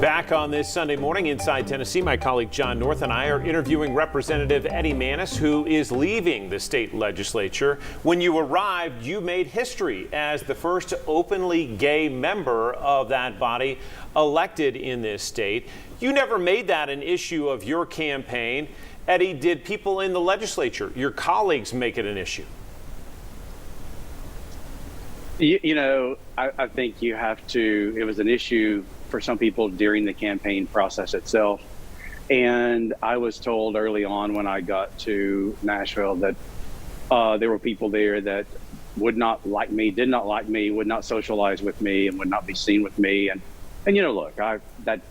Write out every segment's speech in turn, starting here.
Back on this Sunday morning inside Tennessee, my colleague John North and I are interviewing Representative Eddie Mannis, who is leaving the state legislature. When you arrived, you made history as the first openly gay member of that body elected in this state. You never made that an issue of your campaign. Eddie, did people in the legislature, your colleagues, make it an issue? I think you have to, it was an issue for some people during the campaign process itself. And I was told early on when I got to Nashville that there were people there that would not like me, did not like me, would not socialize with me, and would not be seen with me. And look, that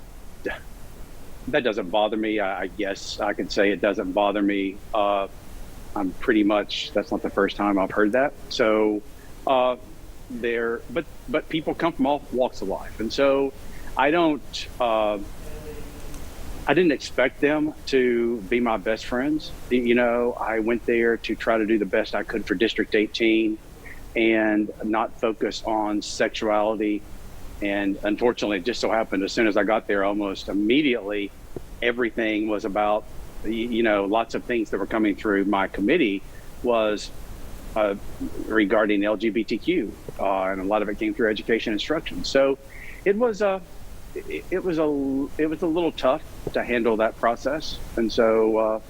doesn't bother me. I guess I could say it doesn't bother me. I'm pretty much, that's not the first time I've heard that. So but people come from all walks of life. And so I didn't expect them to be my best friends. I went there to try to do the best I could for District 18 and not focus on sexuality. And unfortunately, it just so happened as soon as I got there, almost immediately, everything was about, lots of things that were coming through my committee was regarding LGBTQ, and a lot of it came through education instruction. So it was a little tough to handle that process, and so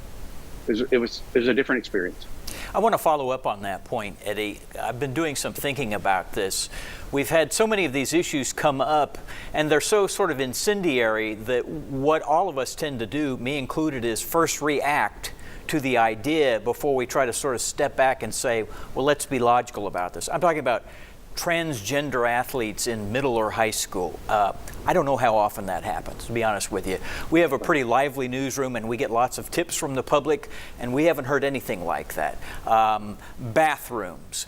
it was a different experience. I want to follow up on that point, Eddie. I've been doing some thinking about this. We've had so many of these issues come up, and they're so sort of incendiary that what all of us tend to do, me included, is first react to the idea before we try to sort of step back and say, well, let's be logical about this. I'm talking about transgender athletes in middle or high school. I don't know how often that happens, to be honest with you. We have a pretty lively newsroom and we get lots of tips from the public, and we haven't heard anything like that. Bathrooms.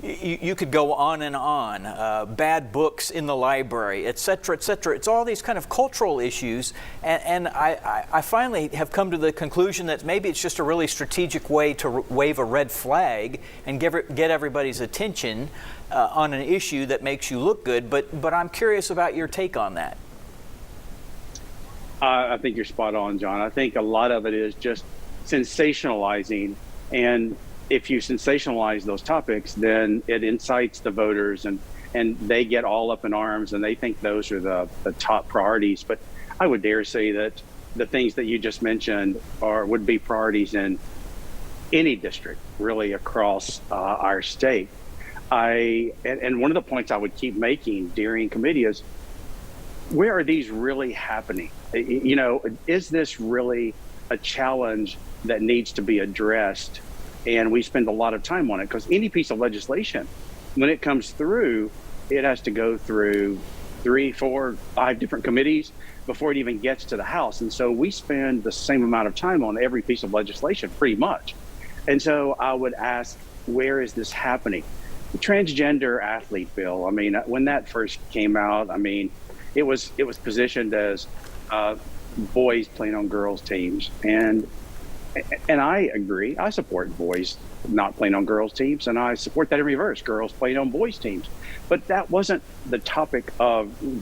You could go on and on. Bad books in the library, et cetera, et cetera. It's all these kind of cultural issues, and I finally have come to the conclusion that maybe it's just a really strategic way to wave a red flag and get everybody's attention on an issue that makes you look good. But I'm curious about your take on that. I think you're spot on, John. I think a lot of it is just sensationalizing, and if you sensationalize those topics, then it incites the voters and they get all up in arms and they think those are the top priorities. But I would dare say that the things that you just mentioned would be priorities in any district, really, across our state. And one of the points I would keep making during committee is, where are these really happening? Is this really a challenge that needs to be addressed? And we spend a lot of time on it, because any piece of legislation, when it comes through, it has to go through 3, 4, 5 different committees before it even gets to the House. And so we spend the same amount of time on every piece of legislation, pretty much. And so I would ask, where is this happening? The transgender athlete bill, when that first came out, it was positioned as boys playing on girls' teams. And I agree. I support boys not playing on girls' teams, and I support that in reverse, girls playing on boys' teams. But that wasn't the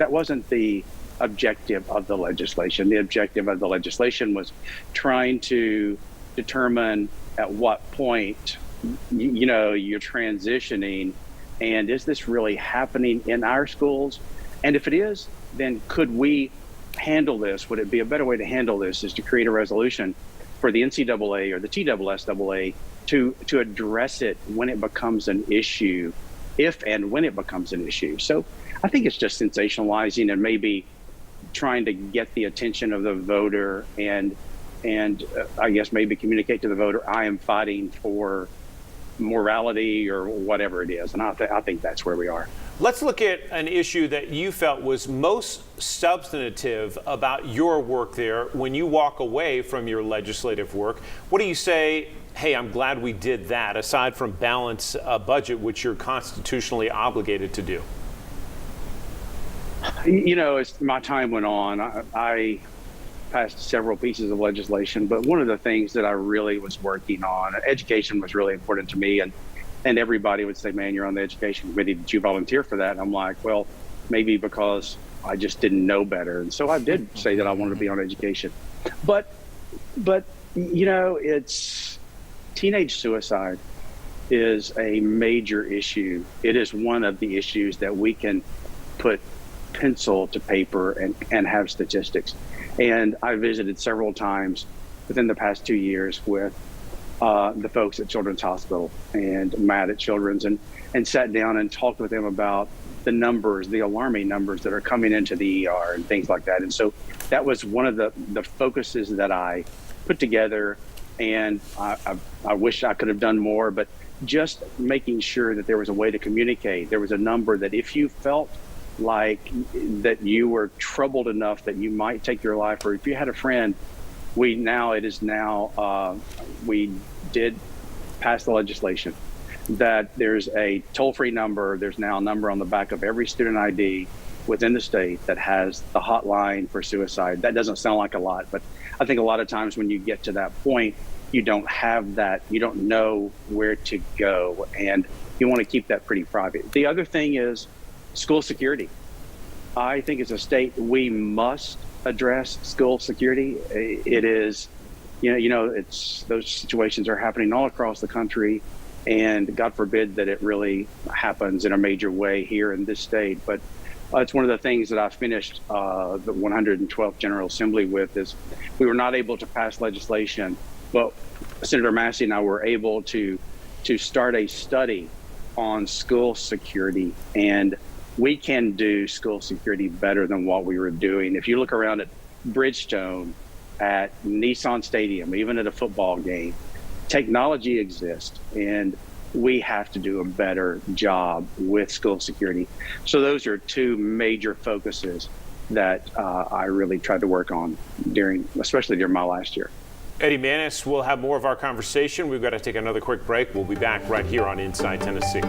wasn't the objective of the legislation. The objective of the legislation was trying to determine at what point, you're transitioning, and is this really happening in our schools? And if it is, then could we handle this? Would it be a better way to handle this is to create a resolution for the NCAA or the TSSAA to address it when it becomes an issue, if and when it becomes an issue. So I think it's just sensationalizing and maybe trying to get the attention of the voter and I guess maybe communicate to the voter, I am fighting for morality or whatever it is. And I think that's where we are. Let's look at an issue that you felt was most substantive about your work there when you walk away from your legislative work. What do you say, hey, I'm glad we did that, aside from balance a budget, which you're constitutionally obligated to do? As my time went on, I passed several pieces of legislation, but one of the things that I really was working on, education was really important to me, and everybody would say, man, you're on the education committee, did you volunteer for that? And I'm like, well, maybe because I just didn't know better. And so I did say that I wanted to be on education. But it's teenage suicide is a major issue. It is one of the issues that we can put pencil to paper and have statistics. And I visited several times within the past 2 years with the folks at Children's Hospital and Matt at Children's and sat down and talked with them about the numbers, the alarming numbers that are coming into the ER and things like that. And so that was one of the focuses that I put together. And I wish I could have done more, but just making sure that there was a way to communicate. There was a number that if you felt like that you were troubled enough that you might take your life, or if you had a friend, we did pass the legislation that there's a toll-free number. There's now a number on the back of every student ID within the state that has the hotline for suicide. That doesn't sound like a lot, but I think a lot of times when you get to that point, you don't have that, you don't know where to go, and you want to keep that pretty private. The other thing is school security. I think as a state, we must address school security. It is, it's those situations are happening all across the country, and God forbid that it really happens in a major way here in this state. But it's one of the things that I finished the 112th General Assembly with is we were not able to pass legislation, but Senator Massey and I were able to start a study on school security, and we can do school security better than what we were doing. If you look around at Bridgestone, at Nissan Stadium, even at a football game, technology exists, and we have to do a better job with school security. So those are two major focuses that I really tried to work on especially during my last year. Eddie Mannis, we'll have more of our conversation. We've got to take another quick break. We'll be back right here on Inside Tennessee.